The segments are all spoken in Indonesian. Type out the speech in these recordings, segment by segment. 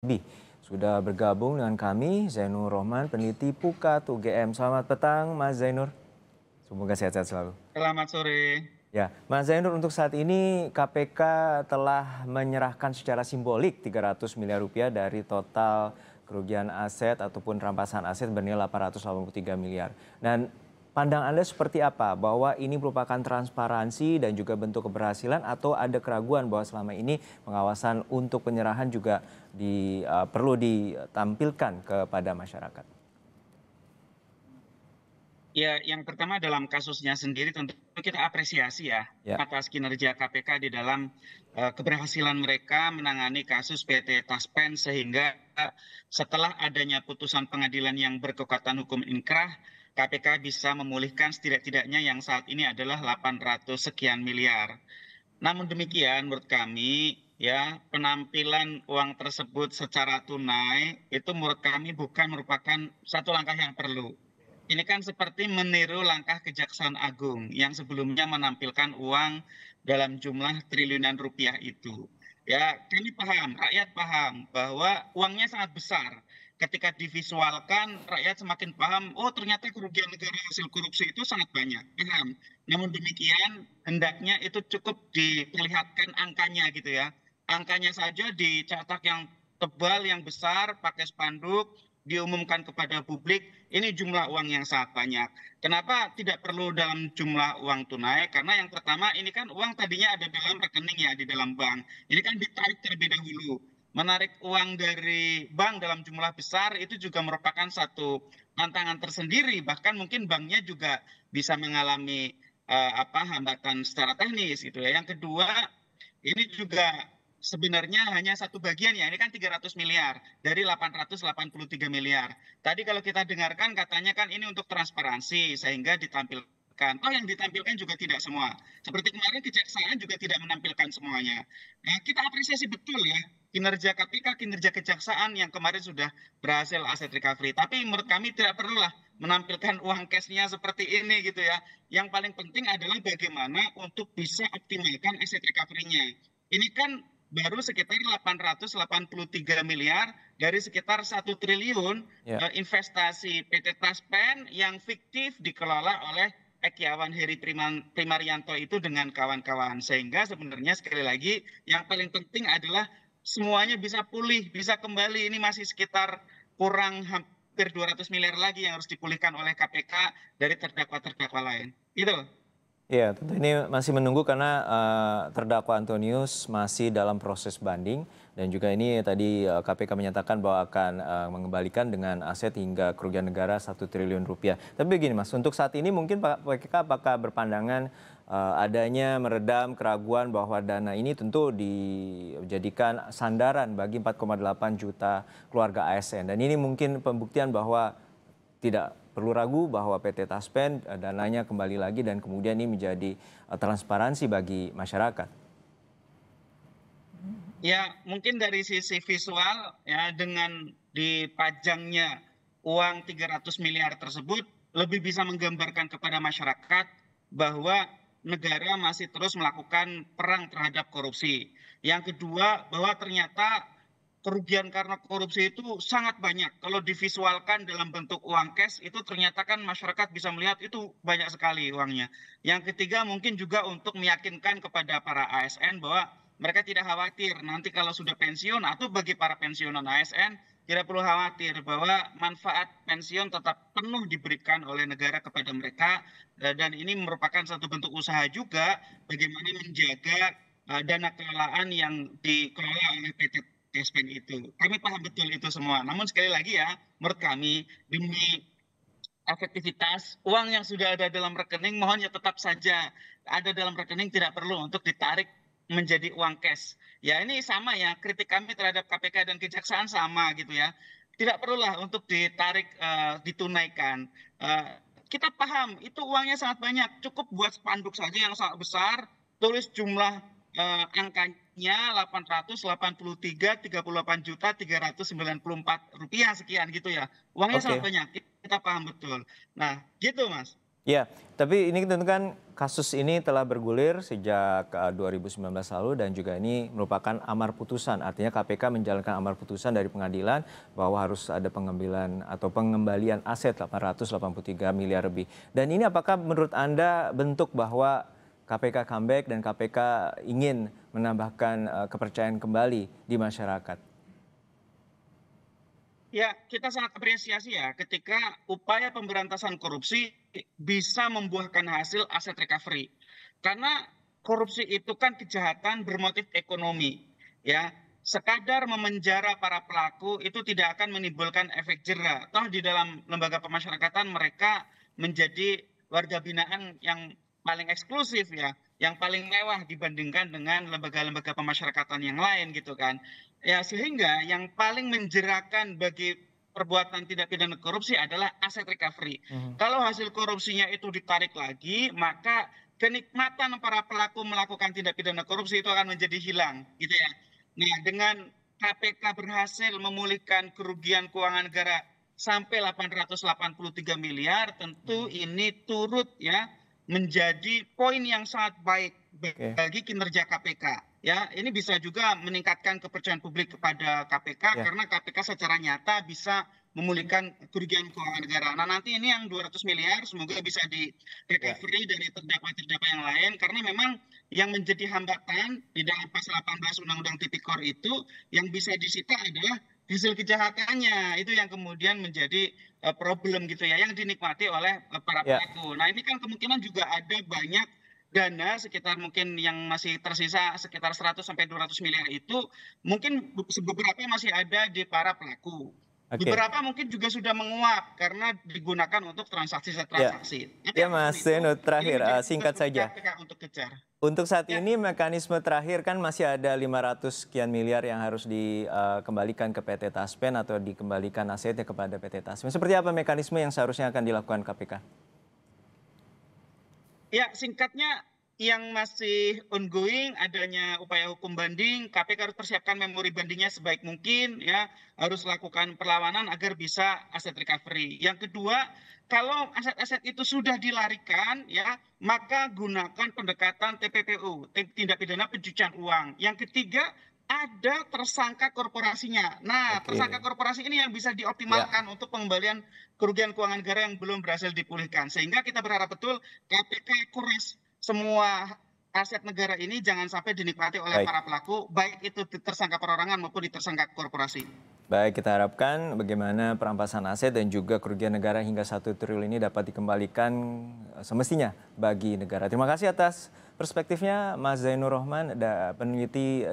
Lebih sudah bergabung dengan kami Zainur Rohman, peneliti Pukat UGM. Selamat petang Mas Zainur, semoga sehat-sehat selalu. Selamat sore. Ya, Mas Zainur, untuk saat ini KPK telah menyerahkan secara simbolik 300 miliar rupiah dari total kerugian aset ataupun rampasan aset bernilai 883 miliar. Dan pandang Anda seperti apa? Bahwa ini merupakan transparansi dan juga bentuk keberhasilan atau ada keraguan bahwa selama ini pengawasan untuk penyerahan juga perlu ditampilkan kepada masyarakat? Ya, yang pertama dalam kasusnya sendiri tentu kita apresiasi ya Ya. atas kinerja KPK di dalam keberhasilan mereka menangani kasus PT Taspen sehingga setelah adanya putusan pengadilan yang berkekuatan hukum inkrah, KPK bisa memulihkan setidak-tidaknya yang saat ini adalah 800 sekian miliar. Namun demikian menurut kami ya penampilan uang tersebut secara tunai itu menurut kami bukan merupakan satu langkah yang perlu. Ini kan seperti meniru langkah Kejaksaan Agung yang sebelumnya menampilkan uang dalam jumlah triliunan rupiah itu. Ya, kami paham, rakyat paham bahwa uangnya sangat besar. Ketika divisualkan, rakyat semakin paham, oh ternyata kerugian negara hasil korupsi itu sangat banyak. Paham. Namun demikian, hendaknya itu cukup diperlihatkan angkanya gitu ya. Angkanya saja dicetak yang tebal, yang besar, pakai spanduk, diumumkan kepada publik, ini jumlah uang yang sangat banyak. Kenapa tidak perlu dalam jumlah uang tunai? Karena yang pertama ini kan uang tadinya ada dalam rekening ya di dalam bank. Ini kan ditarik terlebih dahulu. Menarik uang dari bank dalam jumlah besar itu juga merupakan satu tantangan tersendiri. Bahkan mungkin banknya juga bisa mengalami hambatan secara teknis gitu ya. Yang kedua, ini juga sebenarnya hanya satu bagian ya, ini kan 300 miliar dari 883 miliar. Tadi kalau kita dengarkan katanya kan ini untuk transparansi sehingga ditampilkan. Oh yang ditampilkan juga tidak semua. Seperti kemarin kejaksaan juga tidak menampilkan semuanya. Nah, kita apresiasi betul ya kinerja KPK, kinerja kejaksaan yang kemarin sudah berhasil aset recovery. Tapi menurut kami tidak perlulah menampilkan uang cashnya seperti ini gitu ya. Yang paling penting adalah bagaimana untuk bisa optimalkan aset recovery-nya. Ini kan baru sekitar 883 miliar dari sekitar 1 triliun Ya. investasi PT Taspen yang fiktif dikelola oleh Eki Heri Primarianto itu dengan kawan-kawan. Sehingga sebenarnya sekali lagi yang paling penting adalah semuanya bisa pulih, bisa kembali. Ini masih sekitar kurang hampir 200 miliar lagi yang harus dipulihkan oleh KPK dari terdakwa-terdakwa lain. Itu. Iya, tentu ini masih menunggu karena terdakwa Antonius masih dalam proses banding dan juga ini tadi KPK menyatakan bahwa akan mengembalikan dengan aset hingga kerugian negara 1 triliun rupiah. Tapi begini Mas, untuk saat ini mungkin Pak PKK apakah berpandangan adanya meredam keraguan bahwa dana ini tentu dijadikan sandaran bagi 4,8 juta keluarga ASN dan ini mungkin pembuktian bahwa tidak perlu ragu bahwa PT Taspen dananya kembali lagi dan kemudian ini menjadi transparansi bagi masyarakat. Ya, mungkin dari sisi visual ya dengan dipajangnya uang 300 miliar tersebut lebih bisa menggambarkan kepada masyarakat bahwa negara masih terus melakukan perang terhadap korupsi. Yang kedua, bahwa ternyata kerugian karena korupsi itu sangat banyak. Kalau divisualkan dalam bentuk uang cash itu ternyata kan masyarakat bisa melihat itu banyak sekali uangnya. Yang ketiga mungkin juga untuk meyakinkan kepada para ASN bahwa mereka tidak khawatir nanti kalau sudah pensiun atau bagi para pensiunan ASN tidak perlu khawatir bahwa manfaat pensiun tetap penuh diberikan oleh negara kepada mereka dan ini merupakan satu bentuk usaha juga bagaimana menjaga dana kelolaan yang dikelola oleh PT Taspen itu. Kami paham betul itu semua. Namun sekali lagi ya, menurut kami demi efektivitas uang yang sudah ada dalam rekening mohon ya tetap saja ada dalam rekening tidak perlu untuk ditarik menjadi uang cash. Ya ini sama ya kritik kami terhadap KPK dan kejaksaan sama gitu ya. Tidak perlulah untuk ditarik ditunaikan. Kita paham itu uangnya sangat banyak, cukup buat spanduk saja yang sangat besar, tulis jumlah angkanya 883,38 juta 394 rupiah sekian gitu ya. Uangnya sangat Oke. banyak, kita paham betul. Nah, gitu Mas. Ya, tapi ini tentu kan kasus ini telah bergulir sejak 2019 lalu dan juga ini merupakan amar putusan. Artinya KPK menjalankan amar putusan dari pengadilan bahwa harus ada pengambilan atau pengembalian aset 883 miliar lebih. Dan ini apakah menurut Anda bentuk bahwa KPK comeback dan KPK ingin menambahkan kepercayaan kembali di masyarakat? Ya, kita sangat apresiasi ya ketika upaya pemberantasan korupsi bisa membuahkan hasil aset recovery. Karena korupsi itu kan kejahatan bermotif ekonomi, ya. Sekadar memenjara para pelaku itu tidak akan menimbulkan efek jera. Toh di dalam lembaga pemasyarakatan mereka menjadi warga binaan yang paling eksklusif ya, yang paling mewah dibandingkan dengan lembaga-lembaga pemasyarakatan yang lain gitu kan. Ya, sehingga yang paling menjerakan bagi perbuatan tindak pidana korupsi adalah aset recovery. Kalau hasil korupsinya itu ditarik lagi, maka kenikmatan para pelaku melakukan tindak pidana korupsi itu akan menjadi hilang, gitu ya. Nah, dengan KPK berhasil memulihkan kerugian keuangan negara sampai 883 miliar, tentu ini turut ya menjadi poin yang sangat baik Oke. bagi kinerja KPK. Ya, ini bisa juga meningkatkan kepercayaan publik kepada KPK Ya. karena KPK secara nyata bisa memulihkan kerugian keuangan negara. Nah, nanti ini yang 200 miliar semoga bisa di Ya. recovery dari terdakwa-terdakwa yang lain karena memang yang menjadi hambatan di dalam pasal 18 Undang-Undang Tipikor itu yang bisa disita adalah hasil kejahatannya. Itu yang kemudian menjadi problem gitu ya yang dinikmati oleh para Ya. pelaku. Nah, ini kan kemungkinan juga ada banyak dana sekitar mungkin yang masih tersisa sekitar 100 sampai 200 miliar itu mungkin beberapa masih ada di para pelaku. Oke. Beberapa mungkin juga sudah menguap karena digunakan untuk Ya. transaksi-transaksi. Tapi Ya apapun Mas itu, Zeno, ini terakhir menjadi singkat tugas saja. KPK untuk kejar. Untuk saat Ya, ini mekanisme terakhir kan masih ada 500 sekian miliar yang harus dikembalikan ke PT Taspen atau dikembalikan asetnya kepada PT Taspen. Seperti apa mekanisme yang seharusnya akan dilakukan KPK? ya, singkatnya yang masih ongoing adanya upaya hukum banding, KPK harus persiapkan memori bandingnya sebaik mungkin ya, harus lakukan perlawanan agar bisa aset recovery. Yang kedua, kalau aset-aset itu sudah dilarikan ya, maka gunakan pendekatan TPPU, tindak pidana pencucian uang. Yang ketiga, ada tersangka korporasinya. Nah, tersangka Oke. korporasi ini yang bisa Ya. dioptimalkan untuk pengembalian kerugian keuangan negara yang belum berhasil dipulihkan. Sehingga kita berharap betul KPK kuras semua aset negara ini jangan sampai dinikmati oleh Baik. para pelaku, baik itu di tersangka perorangan maupun di tersangka korporasi. Baik, kita harapkan bagaimana perampasan aset dan juga kerugian negara hingga 1 triliun ini dapat dikembalikan semestinya bagi negara. Terima kasih atas perspektifnya Mas Zainur Rohman, peneliti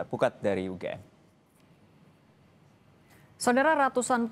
Pukat dari UGM. Saudara, ratusan